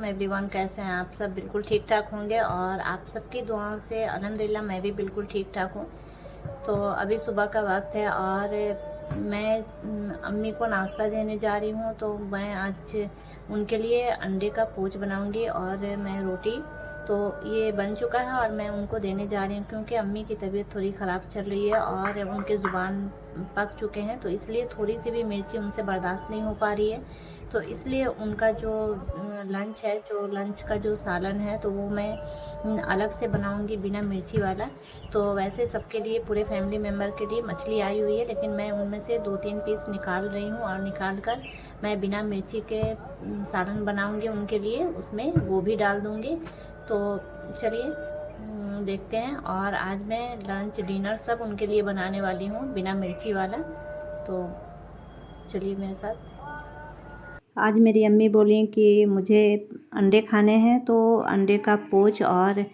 Everyone, कैसे हैं आप सब? बिल्कुल ठीक ठाक होंगे और आप सबकी दुआओं से अल्हम्दुलिल्लाह मैं भी बिल्कुल ठीक ठाक हूँ। तो अभी सुबह का वक्त है और मैं अम्मी को नाश्ता देने जा रही हूँ। तो मैं आज उनके लिए अंडे का पोच बनाऊँगी और मैं रोटी, तो ये बन चुका है और मैं उनको देने जा रही हूँ क्योंकि अम्मी की तबीयत थोड़ी ख़राब चल रही है और उनके ज़ुबान पक चुके हैं, तो इसलिए थोड़ी सी भी मिर्ची उनसे बर्दाश्त नहीं हो पा रही है। तो इसलिए उनका जो लंच है, जो लंच का जो सालन है, तो वो मैं अलग से बनाऊंगी बिना मिर्ची वाला। तो वैसे सबके लिए, पूरे फैमिली मेम्बर के लिए मछली आई हुई है, लेकिन मैं उनमें से 2-3 पीस निकाल रही हूँ और निकाल कर मैं बिना मिर्ची के सालन बनाऊंगी उनके लिए। उसमें गोभी डाल दूंगी। तो चलिए देखते हैं। और आज मैं लंच डिनर सब उनके लिए बनाने वाली हूँ बिना मिर्ची वाला। तो चलिए मेरे साथ। आज मेरी अम्मी बोली कि मुझे अंडे खाने हैं, तो अंडे का पोच और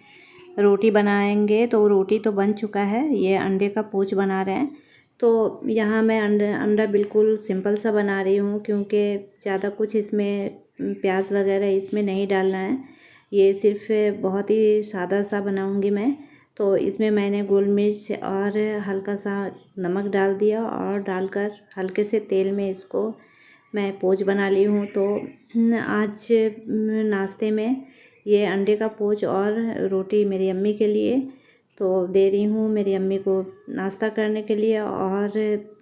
रोटी बनाएंगे। तो रोटी तो बन चुका है, ये अंडे का पोच बना रहे हैं। तो यहाँ मैं अंडा बिल्कुल सिंपल सा बना रही हूँ क्योंकि ज़्यादा कुछ इसमें प्याज वगैरह इसमें नहीं डालना है। ये सिर्फ बहुत ही सादा सा बनाऊँगी मैं। तो इसमें मैंने गोल मिर्च और हल्का सा नमक डाल दिया और डालकर हल्के से तेल में इसको मैं पोच बना ली हूँ। तो आज नाश्ते में ये अंडे का पोच और रोटी मेरी अम्मी के लिए तो दे रही हूँ, मेरी अम्मी को नाश्ता करने के लिए। और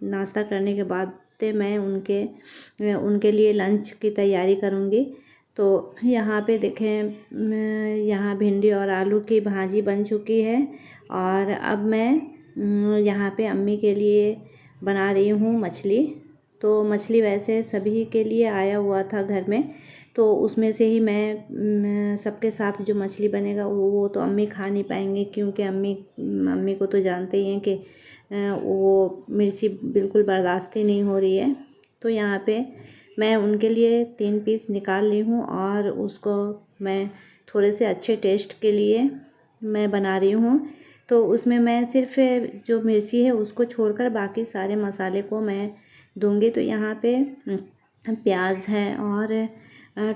नाश्ता करने के बाद मैं उनके लिए लंच की तैयारी करूँगी। तो यहाँ पे देखें, यहाँ भिंडी और आलू की भाजी बन चुकी है और अब मैं यहाँ पे अम्मी के लिए बना रही हूँ मछली। तो मछली वैसे सभी के लिए आया हुआ था घर में, तो उसमें से ही मैं सबके साथ जो मछली बनेगा वो तो अम्मी खा नहीं पाएंगे क्योंकि अम्मी को तो जानते ही हैं कि वो मिर्ची बिल्कुल बर्दाश्त ही नहीं हो रही है। तो यहाँ पे मैं उनके लिए 3 पीस निकाल ली हूँ और उसको मैं थोड़े से अच्छे टेस्ट के लिए मैं बना रही हूँ। तो उसमें मैं सिर्फ जो मिर्ची है उसको छोड़कर बाकी सारे मसाले को मैं दूंगी। तो यहाँ पे प्याज है और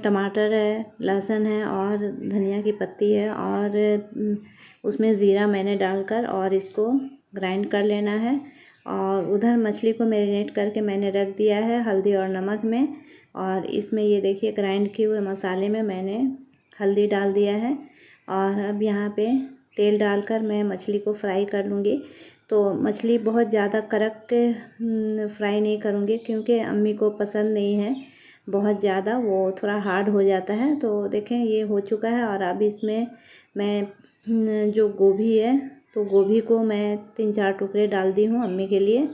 टमाटर है, लहसुन है और धनिया की पत्ती है और उसमें ज़ीरा मैंने डालकर और इसको ग्राइंड कर लेना है। और उधर मछली को मैरिनेट करके मैंने रख दिया है हल्दी और नमक में। और इसमें ये देखिए ग्राइंड किए हुए मसाले में मैंने हल्दी डाल दिया है। और अब यहाँ पे तेल डालकर मैं मछली को फ्राई कर लूँगी। तो मछली बहुत ज़्यादा कड़क फ्राई नहीं करूँगी क्योंकि अम्मी को पसंद नहीं है बहुत ज़्यादा, वो थोड़ा हार्ड हो जाता है। तो देखें ये हो चुका है और अब इसमें मैं जो गोभी है, तो गोभी को मैं 3-4 टुकड़े डाल दी हूँ अम्मी के लिए।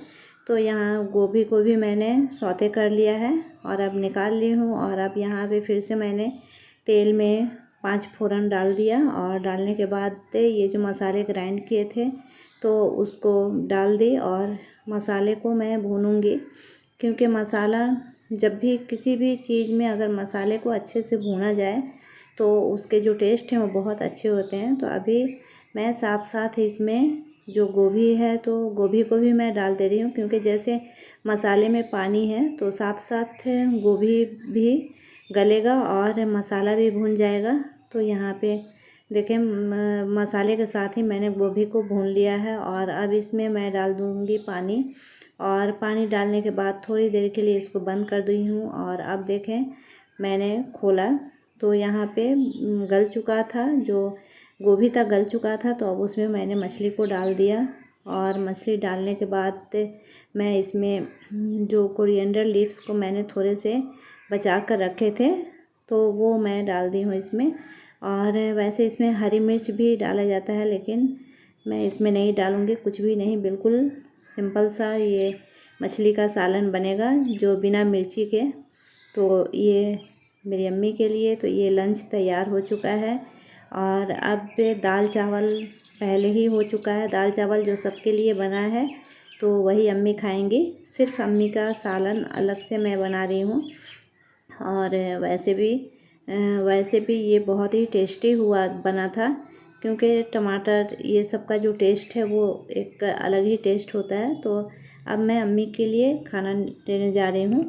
तो यहाँ गोभी को भी मैंने सौते कर लिया है और अब निकाल ली हूँ। और अब यहाँ पे फिर से मैंने तेल में 5 फोरन डाल दिया और डालने के बाद ये जो मसाले ग्राइंड किए थे तो उसको डाल दी और मसाले को मैं भूनूंगी क्योंकि मसाला, जब भी किसी भी चीज़ में अगर मसाले को अच्छे से भूना जाए तो उसके जो टेस्ट हैं वो बहुत अच्छे होते हैं। तो अभी मैं साथ साथ इसमें जो गोभी है तो गोभी को भी मैं डाल दे रही हूँ क्योंकि जैसे मसाले में पानी है तो साथ साथ गोभी भी गलेगा और मसाला भी भून जाएगा। तो यहाँ पे देखें मसाले के साथ ही मैंने गोभी को भून लिया है और अब इसमें मैं डाल दूँगी पानी। और पानी डालने के बाद थोड़ी देर के लिए इसको बंद कर दी हूँ। और अब देखें मैंने खोला तो यहाँ पे गल चुका था, जो गोभी था गल चुका था। तो अब उसमें मैंने मछली को डाल दिया और मछली डालने के बाद मैं इसमें जो कोरिएंडर लीव्स को मैंने थोड़े से बचा कर रखे थे तो वो मैं डाल दी हूँ इसमें। और वैसे इसमें हरी मिर्च भी डाला जाता है लेकिन मैं इसमें नहीं डालूँगी, कुछ भी नहीं, बिल्कुल सिंपल सा ये मछली का सालन बनेगा जो बिना मिर्ची के। तो ये मेरी अम्मी के लिए तो ये लंच तैयार हो चुका है। और अब दाल चावल पहले ही हो चुका है, दाल चावल जो सबके लिए बना है तो वही अम्मी खाएंगी, सिर्फ अम्मी का सालन अलग से मैं बना रही हूँ। और वैसे भी ये बहुत ही टेस्टी हुआ बना था क्योंकि टमाटर ये सब का जो टेस्ट है वो एक अलग ही टेस्ट होता है। तो अब मैं अम्मी के लिए खाना देने जा रही हूँ।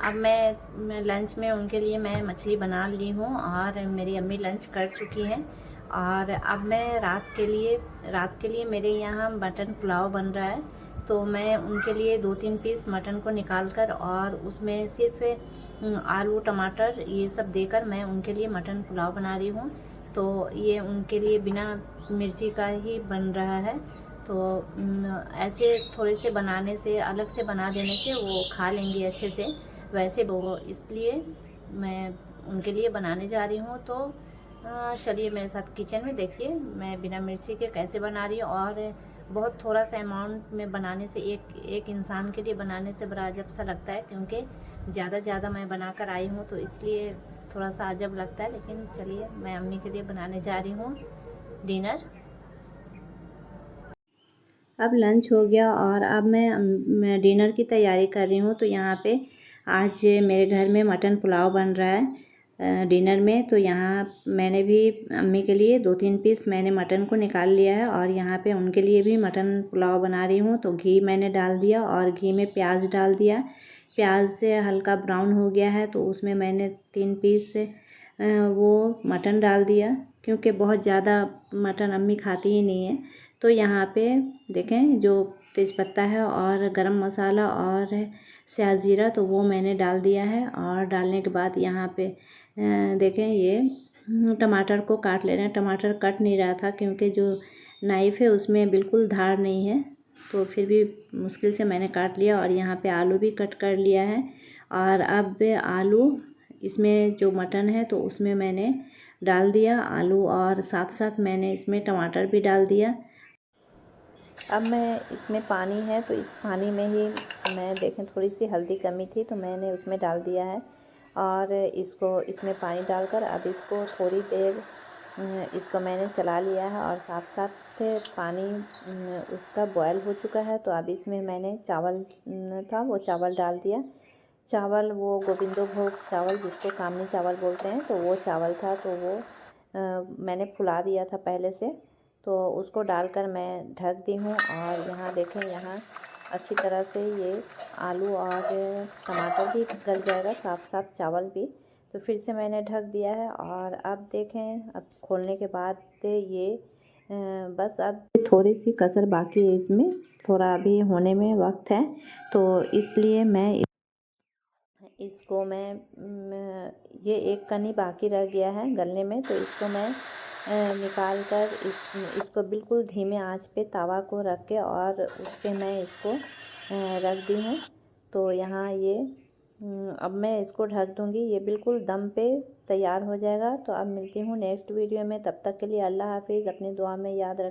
अब मैं लंच में उनके लिए मैं मछली बना ली हूँ और मेरी अम्मी लंच कर चुकी हैं। और अब मैं रात के लिए मेरे यहाँ मटन पुलाव बन रहा है, तो मैं उनके लिए 2-3 पीस मटन को निकाल कर और उसमें सिर्फ आलू टमाटर ये सब देकर मैं उनके लिए मटन पुलाव बना रही हूँ। तो ये उनके लिए बिना मिर्ची का ही बन रहा है। तो ऐसे थोड़े से बनाने से, अलग से बना देने से वो खा लेंगे अच्छे से। वैसे वो इसलिए मैं उनके लिए बनाने जा रही हूँ। तो चलिए मेरे साथ किचन में देखिए मैं बिना मिर्ची के कैसे बना रही हूँ। और बहुत थोड़ा सा अमाउंट में बनाने से, एक इंसान के लिए बनाने से बड़ा अजब सा लगता है, क्योंकि ज़्यादा मैं बना कर आई हूँ तो इसलिए थोड़ा सा अजब लगता है। लेकिन चलिए मैं अम्मी के लिए बनाने जा रही हूँ डिनर। अब लंच हो गया और अब मैं डिनर की तैयारी कर रही हूँ। तो यहाँ पे आज मेरे घर में मटन पुलाव बन रहा है डिनर में। तो यहाँ मैंने भी अम्मी के लिए 2-3 पीस मैंने मटन को निकाल लिया है और यहाँ पे उनके लिए भी मटन पुलाव बना रही हूँ। तो घी मैंने डाल दिया और घी में प्याज डाल दिया। प्याज से हल्का ब्राउन हो गया है तो उसमें मैंने 3 पीस वो मटन डाल दिया, क्योंकि बहुत ज़्यादा मटन अम्मी खाती ही नहीं है। तो यहाँ पे देखें जो तेज़पत्ता है और गरम मसाला और स्याज ज़ीरा, तो वो मैंने डाल दिया है। और डालने के बाद यहाँ पे देखें ये टमाटर को काट ले रहे हैं। टमाटर कट नहीं रहा था क्योंकि जो नाइफ़ है उसमें बिल्कुल धार नहीं है, तो फिर भी मुश्किल से मैंने काट लिया। और यहाँ पे आलू भी कट कर लिया है। और अब आलू इसमें जो मटन है तो उसमें मैंने डाल दिया आलू, और साथ साथ मैंने इसमें टमाटर भी डाल दिया। अब मैं इसमें पानी है तो इस पानी में ही मैं देखें थोड़ी सी हल्दी कमी थी तो मैंने उसमें डाल दिया है। और इसको इसमें पानी डालकर अब इसको थोड़ी देर इसको मैंने चला लिया है। और साथ साथ पानी उसका बॉयल हो चुका है। तो अब इसमें मैंने चावल था वो चावल डाल दिया। चावल वो गोविंदो भोग चावल जिसको कामनी चावल बोलते हैं, तो वो चावल था। तो वो मैंने फुला दिया था पहले से, तो उसको डालकर मैं ढक दी हूँ। और यहाँ देखें, यहाँ अच्छी तरह से ये आलू और टमाटर भी गल जाएगा, साथ साथ चावल भी। तो फिर से मैंने ढक दिया है। और अब देखें, अब खोलने के बाद ये बस अब थोड़ी सी कसर बाकी है इसमें, थोड़ा अभी होने में वक्त है। तो इसलिए मैं इसको ये एक कनी बाकी रह गया है गलने में, तो इसको मैं निकाल कर इसको बिल्कुल धीमे आंच पे तवा को रख के और उस पे मैं इसको रख दी हूँ। तो यहाँ ये अब मैं इसको ढक दूँगी, ये बिल्कुल दम पे तैयार हो जाएगा। तो अब मिलती हूँ नेक्स्ट वीडियो में, तब तक के लिए अल्लाह हाफिज़। अपनी दुआ में याद रख।